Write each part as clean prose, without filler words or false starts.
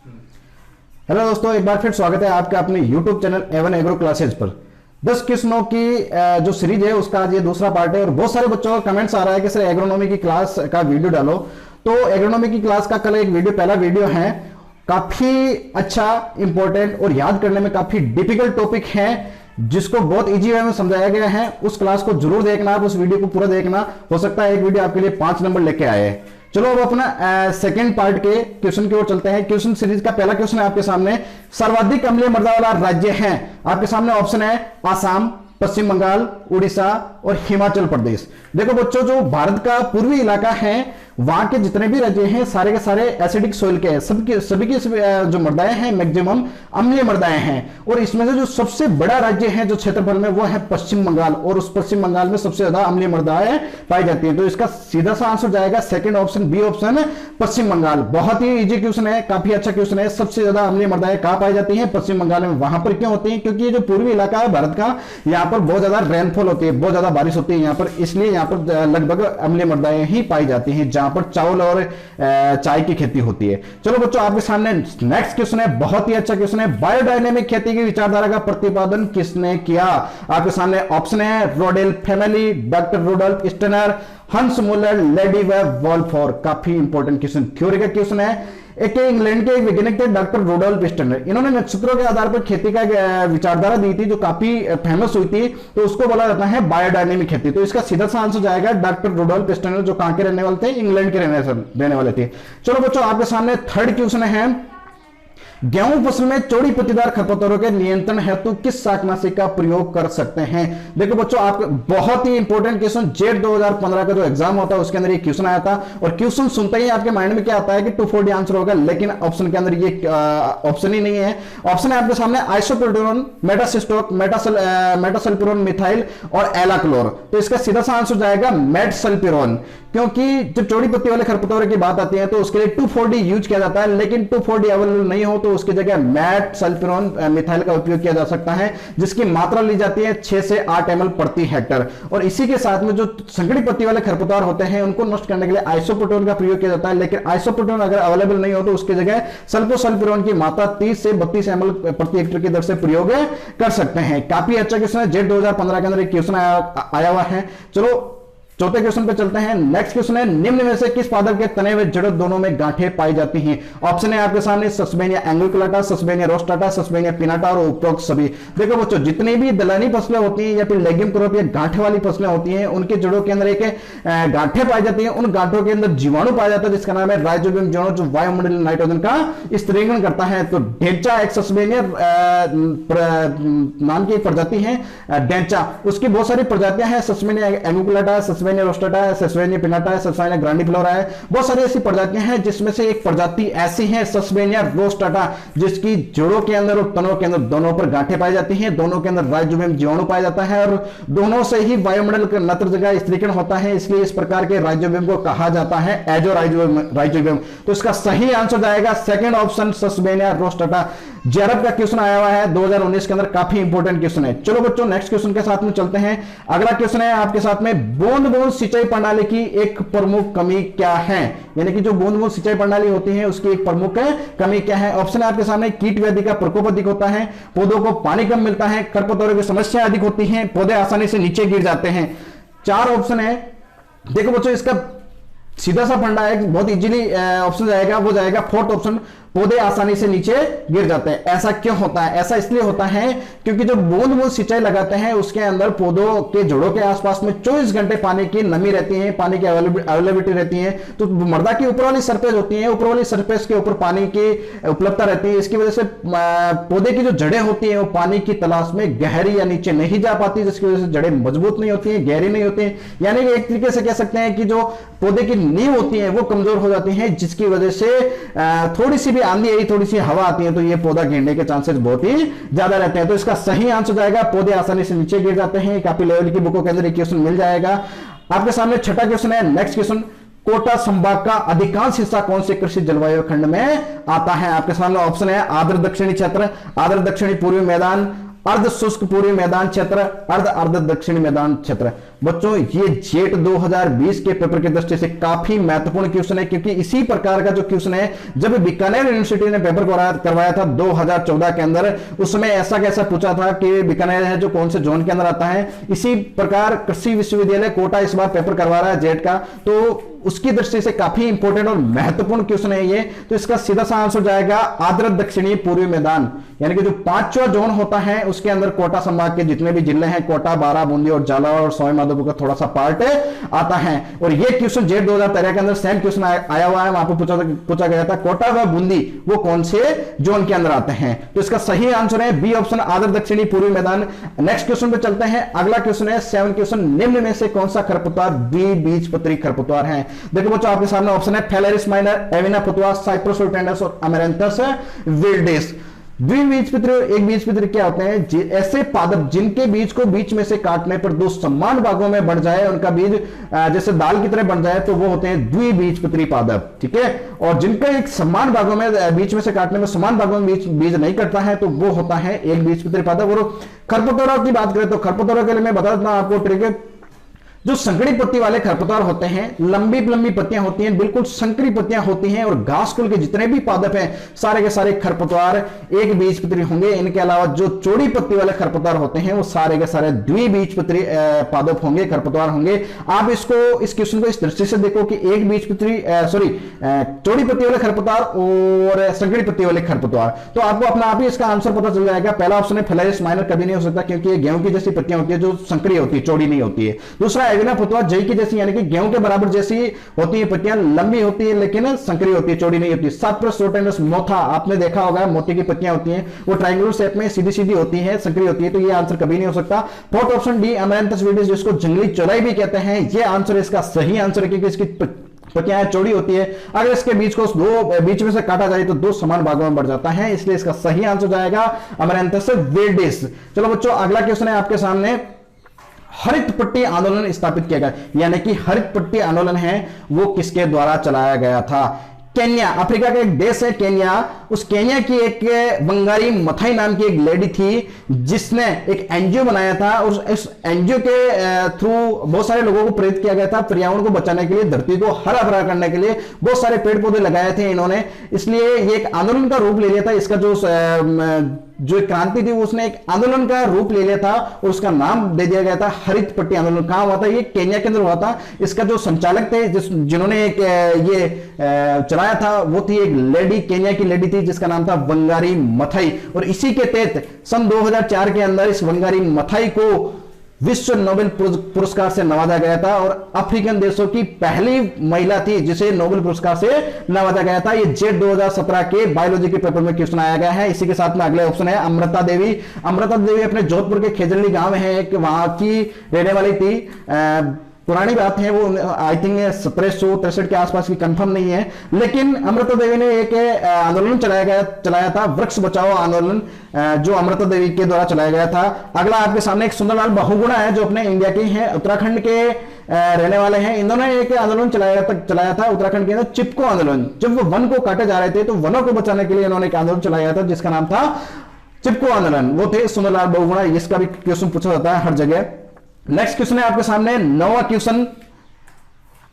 Hello दोस्तों, एक बार फिर स्वागत है आपका अपने YouTube channel Avan agro classes पर। 10 किस्मों की जो सीरीज है उसका आज ये दूसरा पार्ट है और बहुत सारे बच्चों का कमेंट्स आ रहा है कि सर एग्रोनॉमी की क्लास का वीडियो डालो। तो एग्रोनॉमी की क्लास का कल एक वीडियो, पहला वीडियो है, काफी अच्छा, इंपॉर्टेंट और याद करने में काफी डिफिकल्ट टॉपिक है जिसको बहुत इजी वे में समझाया गया है। उस क्लास को जरूर देखना, आप उस वीडियो को पूरा देखना, हो सकता है एक वीडियो आपके लिए 5 नंबर लेके आए। चलो अब अपना सेकंड पार्ट के क्वेश्चन की ओर चलते हैं। क्वेश्चन सीरीज का पहला क्वेश्चन है आपके सामने, सर्वाधिक अम्लीय मृदा वाला राज्य है। आपके सामने ऑप्शन है आसाम, पश्चिम बंगाल, उड़ीसा और हिमाचल प्रदेश। देखो बच्चों, जो भारत का पूर्वी इलाका है वहां के जितने भी राज्य हैं सारे के सारे एसिडिक सोइल के हैं, सभी की जो मृदाएं हैं मैक्सिमम अम्लीय मृदाएं हैं। और इसमें से जो सबसे बड़ा राज्य है जो क्षेत्रफल में, वो है पश्चिम बंगाल, और उस पश्चिम बंगाल में सबसे ज्यादा अम्लीय मृदाएं पाई जाती हैं। तो इसका सीधा सा आंसर जाएगा सेकंड ऑप्शन, बी ऑप्शन, पश्चिम बंगाल। बहुत ही इजी क्वेश्चन है, काफी अच्छा क्वेश्चन है। सबसे ज्यादा अम्लीय मृदाएं कहां पाई जाती है? पश्चिम बंगाल में। वहां पर क्यों होती है? क्योंकि ये जो पूर्वी इलाका है भारत का, यहाँ पर बहुत ज्यादा रेनफॉल होती है, बहुत ज्यादा बारिश होती है यहाँ पर, इसलिए यहाँ पर लगभग अम्लीय मृदाएं ही पाई जाती हैं जहां पर चावल और चाय की खेती होती है। चलो बच्चों, आपके सामने नेक्स्ट क्वेश्चन है, बहुत ही अच्छा क्वेश्चन है। बायोडायनेमिक खेती की विचारधारा का प्रतिपादन किसने किया? आपके सामने ऑप्शन है Rodel family, doctor Rudolph Steiner, हंस मुलर, लेडी वेब वॉल्फोर। काफी इंपॉर्टेंट क्वेश्चन, थ्योरी का क्वेश्चन है। एक इंग्लैंड के एक वैज्ञानिक थे डॉक्टर रूडोल्फ स्टेनर, इन्होंने नक्षत्रों के आधार पर खेती का विचारधारा दी थी जो काफी फेमस हुई थी, तो उसको बोला जाता है बायोडायनेमिक खेती। तो इसका सीधा सा आंसर जाएगा डॉक्टर रूडोल्फ स्टेनर, जो कहां के रहने वाले थे? इंग्लैंड के रहने वाले थे। चलो बच्चों, आपके सामने थर्ड क्वेश्चन है, गेहूं फसल में चौड़ी पत्तीदार खरपतवारों के नियंत्रण हेतु किस शाकनाशी का प्रयोग कर सकते हैं? देखो बच्चों, आपको बहुत ही इंपॉर्टेंट क्वेश्चन, जेट 2015 का जो एग्जाम होता है उसके अंदर ये क्वेश्चन आया था, और क्वेश्चन सुनते ही आपके माइंड में क्या आता है कि 240 आंसर होगा, लेकिन ऑप्शन के अंदर ये ऑप्शन ही नहीं है। ऑप्शन है आपके सामने आइसोप्रोटियोन, मेटासिस्टोक, मेटासल्फिरोन मिथाइल और एलाक्लोर। तो इसका सीधा सा आंसर जाएगा मेटसल्फिरोन, क्योंकि जब चौड़ी पत्ती वाले खरपतवार की बात आती है तो उसके लिए 240 यूज किया जाता है, लेकिन 240 अवेलेबल नहीं हो तो उसकी जगह मेटसल्फिरोन मिथाइल का उपयोग किया जा सकता है, जिसकी मात्रा ली जाती है 6 से 8 ml प्रति हेक्टर। और इसी के साथ में जो संकड़ी पत्ती वाले खरपतवार होते हैं उनको नष्ट करने के लिए आइसोप्रोटियोन का प्रयोग किया जाता है, लेकिन आइसोप्रोटियोन अगर अवेलेबल नहीं हो तो उसकी जगह सल्फोसल्फिरोन की मात्रा 30 से 32 ml प्रति हेक्टर की दर से प्रयोग कर सकते हैं। काफी अच्छा क्वेश्चन है, जेट 2015 के अंदर एक क्वेश्चन आया हुआ है। चलो चौथे क्वेश्चन पे चलते हैं। नेक्स्ट क्वेश्चन है, निम्न में से किस पादप के तने व जड़ों दोनों में गांठें पाई जाती हैं? ऑप्शन है आपके सामने सस्पेनिया एंग्युकुलाटा, सस्पेनिया रोस्टाटा, सस्पेनिया पिनाटा और उपरोक्त सभी। देखो बच्चों, जितनी भी दलहनी फसलें होती हैं या फिर लेग्यूम क्रॉप या गांठे वाली फसलें होती हैं, उनके जड़ों के अंदर एक गांठें पाई जाती हैं। उन गांठों के अंदर जीवाणु पाया जाता है जिसका नाम है राइजोबियम जीवाणु, जो वायुमंडलीय नाइट्रोजन का स्त्रीकरण करता है। तो ढेंचा एक सस्पेनिया नाम की एक प्रजाति है, ढेंचा, उसकी बहुत सारी प्रजातियां हैं, सस्पेनिया एंग्युकुलाटा, सस्पेनिया रोस्टाटा है, सस्पेनिया पिनाटा है, सस्पेनिया ग्रांडिफ्लोरा है, बहुत सारी ऐसी प्रजातियां हैं जिसमें से एक प्रजाति ऐसी है सस्पेनिया रोस्टाटा, जिसकी जड़ों के अंदर और तनों के अंदर दोनों पर गांठें पाई जाती हैं, दोनों के अंदर राइजोबियम जीवाणु पाया जाता है और दोनों से ही वायुमंडल का नत्र का स्त्रीकरण होता है, इसलिए इस प्रकार के राइजोबियम को कहा जाता है एजो राइजोबियम। तो इसका सही आंसर जाएगा सेकंड ऑप्शन, सस्पेनिया रोस्टाटा। जेआरएफ का क्वेश्चन आया हुआ है 2019 के अंदर, काफी इंपॉर्टेंट क्वेश्चन है। चलो बच्चों, नेक्स्ट क्वेश्चन के साथ में चलते हैं। अगला क्वेश्चन है आपके साथ में, बूंद बूंद सिंचाई प्रणाली की एक प्रमुख कमी क्या है? यानी कि जो बूंद बूंद सिंचाई प्रणाली होती है उसकी एक प्रमुख कमी क्या है? ऑप्शन है आपके सामने, कीट व्याधि का प्रकोप अधिक होता है, पौधों को पानी कम मिलता है, खरपतवारों की समस्या अधिक होती है, पौधे आसानी से नीचे गिर जाते हैं। 4 ऑप्शन है। देखो बच्चों, इसका सीधा सा फंडा है, बहुत इजीली ऑप्शन जाएगा, वो जाएगा फोर्थ ऑप्शन, पौधे आसानी से नीचे गिर जाते हैं। ऐसा क्यों होता है? ऐसा इसलिए होता है क्योंकि जो बूंद बूंद सिंचाई लगाते हैं उसके अंदर पौधों के जड़ों के आसपास में 24 घंटे पानी की नमी रहती है, पानी की अवेलेबिलिटी रहती है। तो मृदा की ऊपर वाली सरफेस होती है, ऊपर वाली सरफेस के ऊपर पानी की उपलब्धता रहती है, इसकी वजह से पौधे की जो जड़ें होती है वो पानी की तलाश में गहरी या नीचे नहीं जा पाती, जिसकी वजह से जड़ें मजबूत नहीं होती हैं, गहरी नहीं होती हैं। यानी कि एक तरीके से कह सकते हैं कि जो पौधे की नींव होती है वो कमजोर हो जाती है, जिसकी वजह से थोड़ी सी भी आंधी आई, थोड़ी सी हवा आती है तो ये पौधा गिरने के चांसेस बहुत ही ज्यादा रहते हैं। तो इसका सही आंसर जाएगा, पौधे आसानी से नीचे गिर जाते हैं। काफी लेवल की बुकों के अंदर क्वेश्चन मिल जाएगा। आपके सामने छठा क्वेश्चन है, नेक्स्ट क्वेश्चन, कोटा संभाग का अधिकांश हिस्सा कौन से कृषि जलवायु खंड में आता है? आपके सामने ऑप्शन है आर्द्र दक्षिणी क्षेत्र, आर्द्र दक्षिणी पूर्वी मैदान, अर्ध शुष्क पूर्वी मैदान क्षेत्र, अर्ध अर्ध दक्षिणी मैदान क्षेत्र। बच्चों ये जेट 2020 के पेपर की दृष्टि से काफी महत्वपूर्ण क्वेश्चन है, क्योंकि इसी प्रकार का जो क्वेश्चन है जब बीकानेर यूनिवर्सिटी ने पेपर करवाया था 2014 के अंदर, उसमें ऐसा कैसा पूछा था कि बीकानेर है जो कौन से जोन के अंदर आता है। इसी प्रकार कृषि विश्वविद्यालय कोटा इस बार पेपर करवा रहा है जेट का, तो उसकी दृष्टि से काफी इंपॉर्टेंट और महत्वपूर्ण क्वेश्चन है ये। तो इसका सीधा सा आंसर जाएगा आर्द्र दक्षिणी पूर्वी मैदान, यानी कि जो पांचवा जोन होता है उसके अंदर कोटा संभाग के जितने भी जिले हैं, कोटा, बारा, बूंदी और झालावाड़ और सवाई माधोपुर का थोड़ा सा पार्ट आता है। और ये क्वेश्चन जेट 2013 के अंदर सेम क्वेश्चन आया हुआ है, वहां पर पूछा गया था कोटा व बूंदी वो कौन से जोन के अंदर आते हैं। तो इसका सही आंसर है बी ऑप्शन, आर्द्र दक्षिणी पूर्वी मैदान। नेक्स्ट क्वेश्चन पे चलते हैं। अगला क्वेश्चन है 7 क्वेश्चन, निम्न में से कौन सा खरपतवार द्विबीजपत्री खरपतवार है। देखो बच्चों आपके सामने ऑप्शन है फेलेरिस माइनर, एविना फुतवा, साइप्रस ओल्टेंडस और अमेरंथस विल्डेस। द्विबीजपत्री और एक बीजपत्री क्या होते हैं? ऐसे पादप जिनके बीज को बीच में से काटने पर दो समान भागों में बढ़ जाए, उनका बीज जैसे दाल की तरह बन जाए, तो वो होते हैं द्विबीजपत्री पादप, ठीक है। और जिनका एक समान भागों में बीच में से काटने में समान भागों में बीज नहीं कटता है, तो वो होता है एक बीजपत्री पादप। और खरपतवारों की बात करें तो खरपतवारों के लिए मैं बता देता हूं आपको ट्रिक। जो संकरी पत्ती वाले खरपतवार होते हैं, लंबी लंबी पत्तियां होती हैं, बिल्कुल संकरी पत्तियां होती हैं, और घास कुल के जितने भी पादप हैं सारे के सारे खरपतवार एक बीजपत्री होंगे। इनके अलावा जो चौड़ी पत्ती वाले खरपतवार होते हैं वो सारे के सारे द्विबीजपत्री पादप होंगे, खरपतवार होंगे। आप इसको इस क्वेश्चन को इस दृष्टि से देखो कि एक बीजपत्री चौड़ी पत्ती वाले खरपतवार और संकरी पत्ती वाले खरपतवार, तो आपको अपना आप ही इसका आंसर पता चल जाएगा। पहला ऑप्शन है फेलेरिस माइनर, कभी नहीं हो सकता क्योंकि ये गेहूं की जैसी पत्तियां होती है जो संकरी होती है, चौड़ी नहीं होती है। दूसरा एविना फुतवा जई की जैसी, यानी कि गेहूं के बराबर जैसी होती है, पत्तियां लंबी होती है लेकिन संकरी होती है, चौड़ी नहीं होती। साइप्रस ओल्टेंडस मोथा, आपने देखा होगा मोती की पत्तियां होती हैं, वो ट्रायंगुलर शेप में सीधी सीधी होती है, संकरी होती है, तो ये आंसर कभी नहीं हो सकता। फोर्थ ऑप्शन डी अमेरंथस विल्डेस, जिसको जंगली चौलाई भी कहते हैं, ये आंसर इसका सही आंसर है क्योंकि इसकी पत्तियां चौड़ी होती है। अगर इसके बीच को दो बीच में से काटा जाए तो दो समान भागों में बढ़ जाता है, इसलिए इसका सही आंसर जाएगा अमेरंथस विल्डेस। चलो बच्चों अगला क्वेश्चन है आपके सामने। हरित पट्टी आंदोलन स्थापित किया गया, यानी कि हरित पट्टी आंदोलन है वो किसके द्वारा चलाया गया था? केन्या, अफ्रीका का एक देश है केन्या, उस केन्या की एक बंगारी मथाई नाम की एक लेडी थी जिसने एक एनजीओ बनाया था, और इस एनजीओ के थ्रू बहुत सारे लोगों को प्रेरित किया गया था पर्यावरण को बचाने के लिए, धरती को हरा भरा करने के लिए बहुत सारे पेड़ पौधे लगाए थे इन्होंने, इसलिए ये एक आंदोलन का रूप ले लिया था। इसका जो क्रांति थी उसने एक आंदोलन का रूप ले लिया था और उसका नाम दे दिया गया था हरित पट्टी आंदोलन। कहां हुआ था? ये केन्या के अंदर हुआ था। इसका जो संचालक थे जिन्होंने एक ये चलाया था वो थी एक लेडी, केन्या की लेडी थी जिसका नाम था वंगारी मथाई, और इसी के तहत सन 2004 के अंदर इस वंगारी मथाई को विश्व नोबेल पुरस्कार से नवाजा गया था, और अफ्रीकन देशों की पहली महिला थी जिसे नोबेल पुरस्कार से नवाजा गया था। ये जेट 2017 के बायोलॉजी के पेपर में क्वेश्चन आया गया है। इसी के साथ में अगले ऑप्शन है अमृता देवी। अमृता देवी अपने जोधपुर के खेजड़ी गांव में है, एक वहां की रहने वाली थी। पुरानी बात है, वो आई थिंक 1763 के आसपास की कंफर्म नहीं है, लेकिन अमृता देवी ने एक आंदोलन चलाया था, वृक्ष बचाओ आंदोलन, जो अमृता देवी के द्वारा चलाया गया था। अगला आपके सामने एक सुंदरलाल बहुगुणा है जो अपने इंडिया के हैं, उत्तराखंड के रहने वाले हैं। इन्होंने एक आंदोलन चलाया था उत्तराखंड के अंदर, चिपको आंदोलन। जब वो वन को काटे जा रहे थे तो वनों को बचाने के लिए इन्होंने एक आंदोलन चलाया था जिसका नाम था चिपको आंदोलन। वो थे सुंदरलाल बहुगुणा। इसका भी क्वेश्चन पूछा जाता है हर जगह। नेक्स्ट क्वेश्चन है आपके सामने 9वां क्वेश्चन।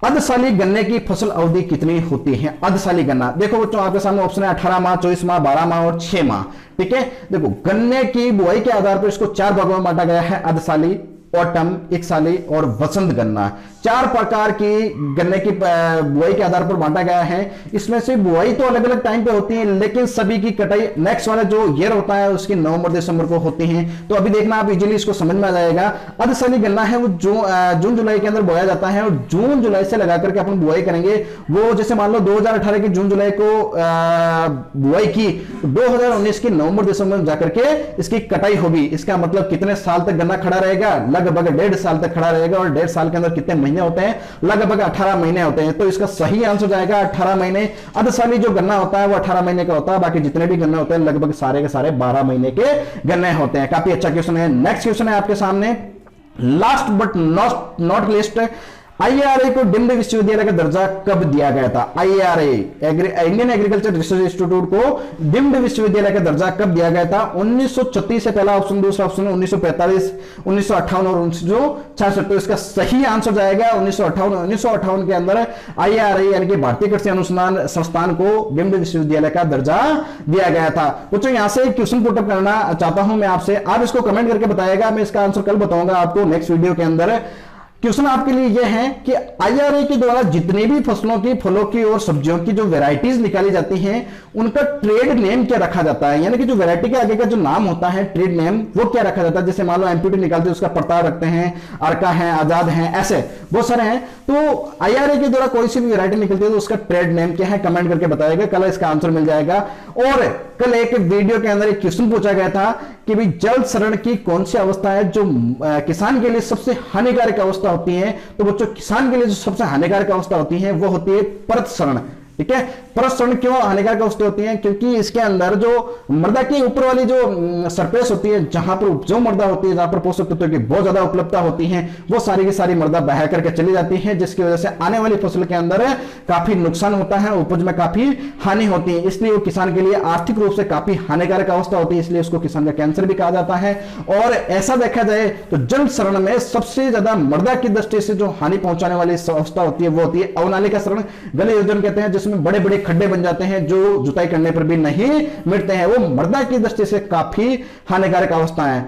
अर्धसाली गन्ने की फसल अवधि कितनी होती है? अर्धसाली गन्ना, देखो बच्चों आपके सामने ऑप्शन है 18 माह, 24 माह, 12 माह और 6 माह। ठीक है, देखो गन्ने की बुआई के आधार पर इसको 4 भागों में बांटा गया है, अर्धसाली, ऑटम, एकसाली और वसंत गन्ना। 4 प्रकार की गन्ने की बुआई के आधार पर बांटा गया है। इसमें से बुआई तो अलग अलग टाइम पे होती है, लेकिन सभी की कटाई नेक्स्ट वाला जो ईयर होता है उसकी नवंबर दिसंबर को होती है। तो अभी देखना आप इजीली इसको समझ में आ जाएगा। अर्धसाली गन्ना है वो जून जुलाई के अंदर बोया जाता है, और जून जुलाई से लगा करके अपन बुआई करेंगे। वो जैसे मान लो 2018 की जून जुलाई को बुआई की, 2019 की नवंबर दिसंबर में जाकर के इसकी कटाई होगी। इसका मतलब कितने साल तक गन्ना खड़ा रहेगा? लगभग 1.5 साल तक खड़ा रहेगा, और 1.5 साल के अंदर कितने महीने होते हैं? लगभग 18 महीने होते हैं। तो इसका सही आंसर जाएगा 18 महीने। अर्धसाली जो गन्ना होता है वो 18 महीने का होता है, बाकी जितने भी गन्ने होते हैं लगभग सारे के सारे 12 महीने के गन्ने होते हैं। काफी अच्छा क्वेश्चन है। नेक्स्ट क्वेश्चन है आपके सामने, last but not list, IRA को डीम्ड विश्वविद्यालय का दर्जा कब दिया गया था? IRA Indian agriculture research institute को डीम्ड विश्वविद्यालय का दर्जा कब दिया गया था? 1936 से पहला ऑप्शन, दूसरा ऑप्शन 1945, 1958 और 1966। तो इसका सही आंसर जाएगा 1958। 1958 के अंदर आईआरए यानी कि भारतीय कृषि अनुसंधान संस्थान को डीम्ड विश्वविद्यालय का दर्जा दिया गया था। बच्चों यहां से क्वेश्चन पुटअप करना चाहता हूं मैं आपसे, आप इसको कमेंट करके बताएगा, मैं इसका आंसर कल बताऊंगा आपको नेक्स्ट वीडियो के अंदर। क्वेश्चन आपके लिए यह है कि आईआरए के द्वारा जितनी भी फसलों की, फलों की और सब्जियों की जो वैरायटीज निकाली जाती हैं उनका ट्रेड नेम क्या रखा जाता है? यानी कि जो वैरायटी के आगे का जो नाम होता है ट्रेड नेम, वो क्या रखा जाता है? जैसे मान लो एमपीटी निकालते हैं उसका प्रताप रखते हैं, अर्का है, आजाद है, ऐसे बहुत सारे हैं। तो आईआरए के द्वारा कोई सी भी वैरायटी निकलती है तो उसका ट्रेड नेम क्या है? कमेंट करके बताएगा, कल इसका आंसर मिल जाएगा। और कल एक वीडियो के अंदर एक क्वेश्चन पूछा गया था कि भाई जल शरण की कौन सी अवस्था है जो किसान के लिए सबसे हानिकारक अवस्था होती है? तो बच्चों किसान के लिए जो सबसे हानिकारक अवस्था होती है वो होती है परत शरण। ठीक है, परत शरण क्यों हानिकारक अवस्था होती है? क्योंकि इसके अंदर जो मृदा की ऊपर वाली जो सरफेस होती है, जहां पर उपजाऊ मृदा होती है, जहां पर पोषक तत्वों की बहुत ज्यादा उपलब्धता होती है, वो सारी की सारी मृदा बह करके चली जाती है, जिसकी वजह से आने वाली फसल के अंदर काफी नुकसान होता है, उपज में काफी हानि होती है। इसलिए वो किसान के लिए आर्थिक रूप से काफी हानिकारक अवस्था होती है, इसलिए उसको किसान का कैंसर भी कहा जाता है। और ऐसा देखा जाए तो जल शरण में सबसे ज्यादा मृदा की दृष्टि से जो हानि पहुंचाने वाली अवस्था होती है वो होती है अवनालिका शरण। गले योजन कहते हैं, जिसमें बड़े बड़े खड्डे बन जाते हैं जो जुताई करने पर भी नहीं मिटते हैं, वो मृदा की दृष्टि से काफी हानिकारक अवस्था है।